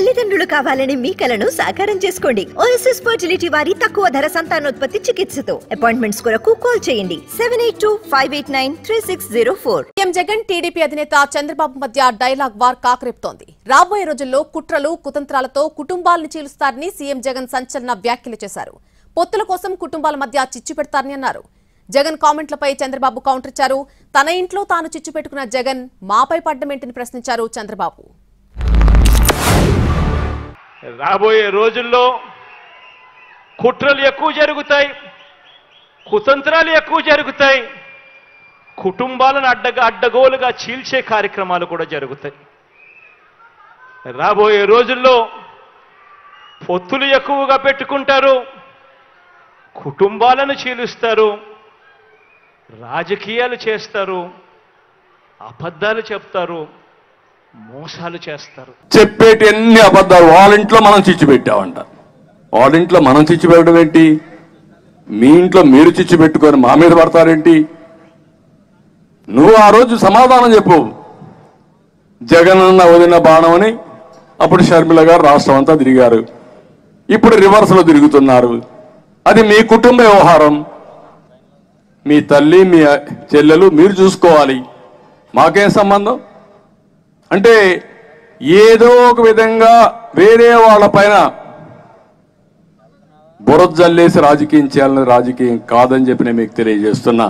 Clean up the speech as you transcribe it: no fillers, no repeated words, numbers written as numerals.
తల్లిదండ్రులు కావాలని మీ కలను సాకారం చేసుకోండి. ఓఎస్ఎస్ ఫర్టిలిటీ వారి తక్కువ ధర సంతానోత్పత్తి చికిత్సతో అపాయింట్మెంట్స్ కొరకు కాల్ చేయండి 7825893604. సీఎం జగన్ టీడీపీ అధినేత చంద్రబాబు మధ్య డైలాగ్ వార్ కాకరేపుతోంది. రాబోయే రోజుల్లో కుట్రలు కుతంత్రాలతో కుటుంబాలను చీలుస్తారని సీఎం జగన్ సంచలన వ్యాఖ్యలు చేశారు. పొత్తుల కోసం కుటుంబాల మధ్య చిచ్చు పెడతారని అన్నారు. జగన్ కామెంట్లపై చంద్రబాబు కౌంటర్ ఇచ్చారు. తన ఇంట్లో తాను చిచ్చు పెట్టుకున్న జగన్ మాపై పడ్డమేంటని ప్రశ్నించారు చంద్రబాబు. రాబోయే రోజుల్లో కుట్రలు ఎక్కువ జరుగుతాయి, కుతంత్రాలు ఎక్కువ జరుగుతాయి, కుటుంబాలను అడ్డగోలుగా చీల్చే కార్యక్రమాలు కూడా జరుగుతాయి. రాబోయే రోజుల్లో పొత్తులు ఎక్కువగా పెట్టుకుంటారు, కుటుంబాలను చీలుస్తారు, రాజకీయాలు చేస్తారు, అబద్ధాలు చెప్తారు, మోసాలు చేస్తారు. చెప్పేటి అన్ని అబద్ధాలు. వాళ్ళ ఇంట్లో మనం చిచ్చు పెట్టామంట. వాళ్ళ ఇంట్లో మనం చిచ్చు పెట్టడం ఏంటి? మీ ఇంట్లో మీరు చిచ్చు పెట్టుకొని మా మీద పడతారేంటి? నువ్వు ఆ రోజు సమాధానం చెప్పు. జగన్ అన్న వదిన బాణం అని అప్పుడు షర్మిల గారు రాష్ట్రం అంతా తిరిగారు. ఇప్పుడు రివర్స్ లో తిరుగుతున్నారు. అది మీ కుటుంబ వ్యవహారం. మీ తల్లి మీ చెల్లెలు మీరు చూసుకోవాలి. మాకేం సంబంధం? అంటే ఏదో ఒక విధంగా వేరే వాళ్ళ పైన బురద జల్లేసి రాజకీయం చేయాలని రాజకీయం కాదని చెప్పి నేను మీకు తెలియజేస్తున్నా.